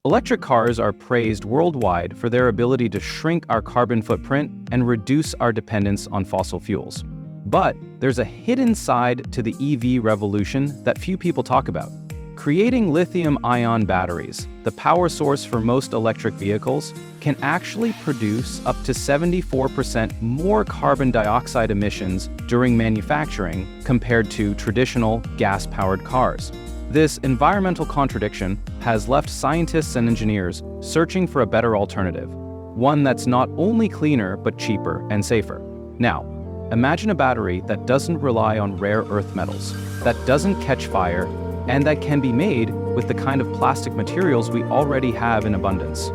Electric cars are praised worldwide for their ability to shrink our carbon footprint and reduce our dependence on fossil fuels. But there's a hidden side to the EV revolution that few people talk about. Creating lithium-ion batteries, the power source for most electric vehicles, can actually produce up to 74% more carbon dioxide emissions during manufacturing compared to traditional gas-powered cars. This environmental contradiction has left scientists and engineers searching for a better alternative, one that's not only cleaner but cheaper and safer. Now, imagine a battery that doesn't rely on rare earth metals, that doesn't catch fire, and that can be made with the kind of plastic materials we already have in abundance.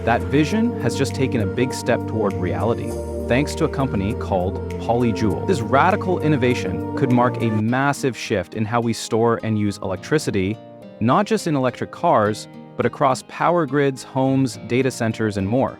That vision has just taken a big step toward reality, thanks to a company called PolyJoule. This radical innovation could mark a massive shift in how we store and use electricity, not just in electric cars, but across power grids, homes, data centers, and more.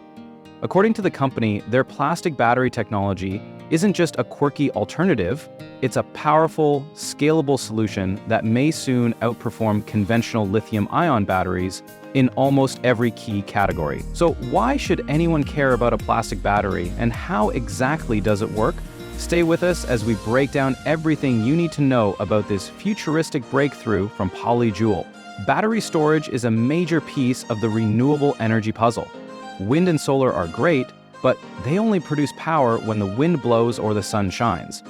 According to the company, their plastic battery technology isn't just a quirky alternative, it's a powerful, scalable solution that may soon outperform conventional lithium-ion batteries in almost every key category. So why should anyone care about a plastic battery, and how exactly does it work? Stay with us as we break down everything you need to know about this futuristic breakthrough from PolyJoule. Battery storage is a major piece of the renewable energy puzzle. Wind and solar are great, but they only produce power when the wind blows or the sun shines.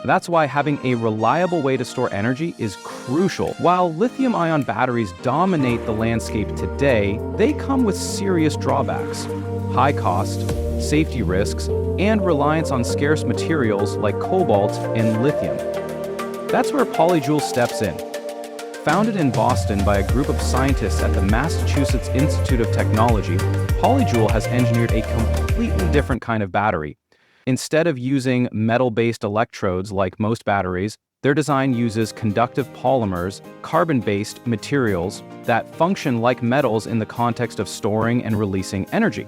That's why having a reliable way to store energy is crucial. While lithium-ion batteries dominate the landscape today, they come with serious drawbacks: high cost, safety risks, and reliance on scarce materials like cobalt and lithium. That's where PolyJoule steps in. Founded in Boston by a group of scientists at the Massachusetts Institute of Technology, PolyJoule has engineered a completely different kind of battery. Instead of using metal-based electrodes like most batteries, their design uses conductive polymers, carbon-based materials that function like metals in the context of storing and releasing energy.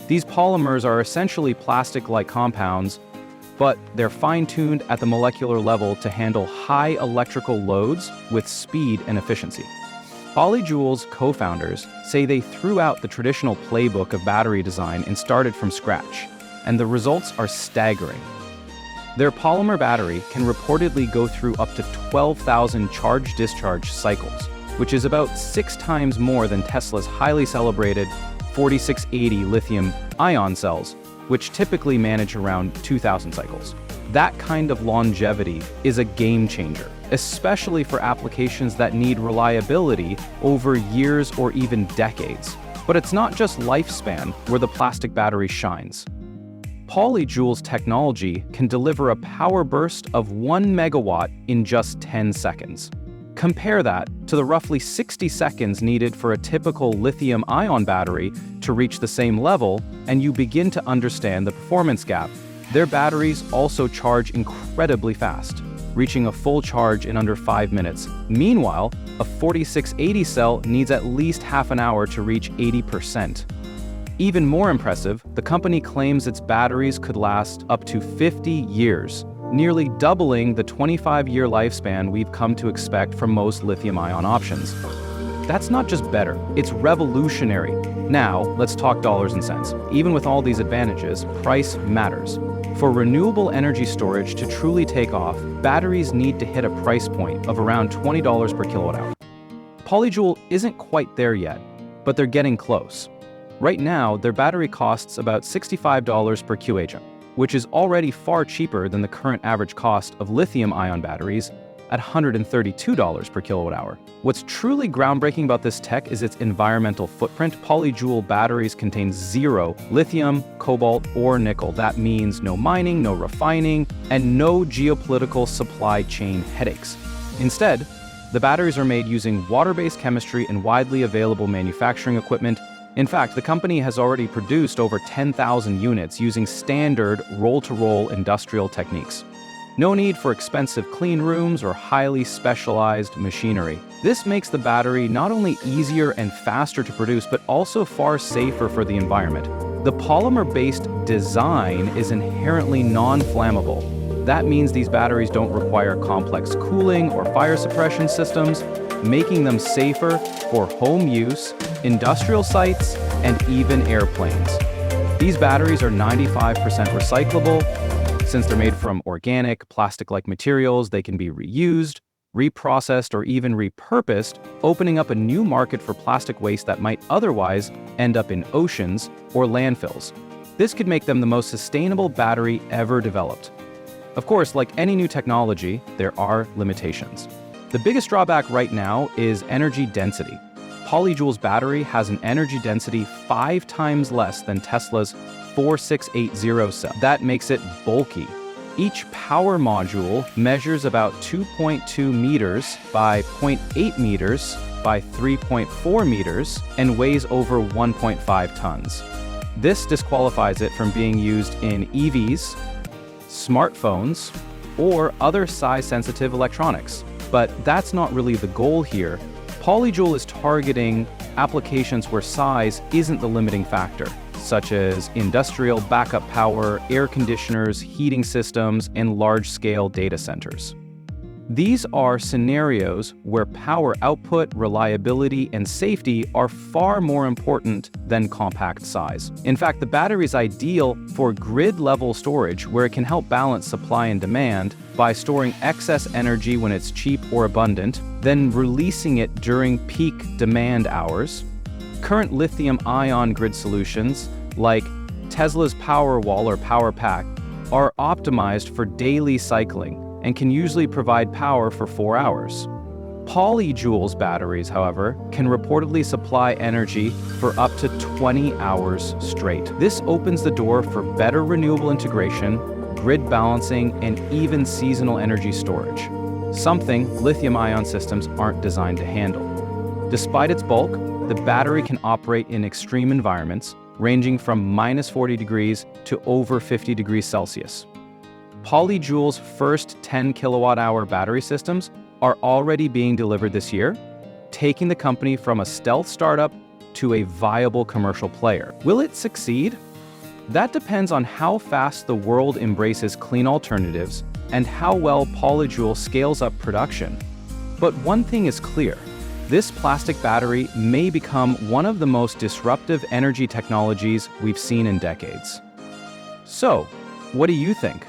These polymers are essentially plastic-like compounds, but they're fine-tuned at the molecular level to handle high electrical loads with speed and efficiency. PolyJoule's co-founders say they threw out the traditional playbook of battery design and started from scratch, and the results are staggering. Their polymer battery can reportedly go through up to 12,000 charge-discharge cycles, which is about 6 times more than Tesla's highly celebrated 4680 lithium-ion cells, which typically manage around 2,000 cycles. That kind of longevity is a game changer, especially for applications that need reliability over years or even decades. But it's not just lifespan where the plastic battery shines. PolyJoule's technology can deliver a power burst of 1 megawatt in just 10 seconds. Compare that to the roughly 60 seconds needed for a typical lithium-ion battery to reach the same level, and you begin to understand the performance gap. Their batteries also charge incredibly fast, reaching a full charge in under 5 minutes. Meanwhile, a 4680 cell needs at least half an hour to reach 80%. Even more impressive, the company claims its batteries could last up to 50 years, nearly doubling the 25-year lifespan we've come to expect from most lithium-ion options. That's not just better, it's revolutionary. Now, let's talk dollars and cents. Even with all these advantages, price matters. For renewable energy storage to truly take off, batteries need to hit a price point of around $20 per kilowatt hour. PolyJoule isn't quite there yet, but they're getting close. Right now, their battery costs about $65 per kWh, which is already far cheaper than the current average cost of lithium-ion batteries at $132 per kilowatt hour. What's truly groundbreaking about this tech is its environmental footprint. PolyJoule batteries contain 0 lithium, cobalt, or nickel. That means no mining, no refining, and no geopolitical supply chain headaches. Instead, the batteries are made using water-based chemistry and widely available manufacturing equipment. In fact, the company has already produced over 10,000 units using standard roll-to-roll industrial techniques. No need for expensive clean rooms or highly specialized machinery. This makes the battery not only easier and faster to produce, but also far safer for the environment. The polymer-based design is inherently non-flammable. That means these batteries don't require complex cooling or fire suppression systems. making them safer for home use, industrial sites, and even airplanes. These batteries are 95% recyclable. Since they're made from organic, plastic-like materials, they can be reused, reprocessed, or even repurposed, opening up a new market for plastic waste that might otherwise end up in oceans or landfills. This could make them the most sustainable battery ever developed. Of course, like any new technology, there are limitations. The biggest drawback right now is energy density. PolyJoule's battery has an energy density 5 times less than Tesla's 4680 cell. That makes it bulky. Each power module measures about 2.2 meters by 0.8 meters by 3.4 meters and weighs over 1.5 tons. This disqualifies it from being used in EVs, smartphones, or other size-sensitive electronics. But that's not really the goal here. PolyJoule is targeting applications where size isn't the limiting factor, such as industrial backup power, air conditioners, heating systems, and large-scale data centers. These are scenarios where power output, reliability, and safety are far more important than compact size. In fact, the battery is ideal for grid-level storage, where it can help balance supply and demand by storing excess energy when it's cheap or abundant, then releasing it during peak demand hours. Current lithium-ion grid solutions, like Tesla's Powerwall or Powerpack, are optimized for daily cycling and can usually provide power for 4 hours. PolyJoule's batteries, however, can reportedly supply energy for up to 20 hours straight. This opens the door for better renewable integration, grid balancing, and even seasonal energy storage, something lithium-ion systems aren't designed to handle. Despite its bulk, the battery can operate in extreme environments, ranging from -40 degrees to over 50 degrees Celsius. PolyJoule's first 10 kilowatt-hour battery systems are already being delivered this year, taking the company from a stealth startup to a viable commercial player. Will it succeed? That depends on how fast the world embraces clean alternatives and how well PolyJoule scales up production. But one thing is clear. This plastic battery may become one of the most disruptive energy technologies we've seen in decades. So, what do you think?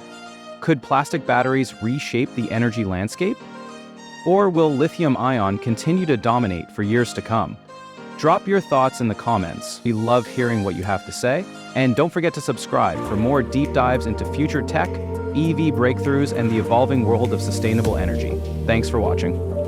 Could plastic batteries reshape the energy landscape? Or will lithium-ion continue to dominate for years to come? Drop your thoughts in the comments. We love hearing what you have to say. And don't forget to subscribe for more deep dives into future tech, EV breakthroughs, and the evolving world of sustainable energy. Thanks for watching.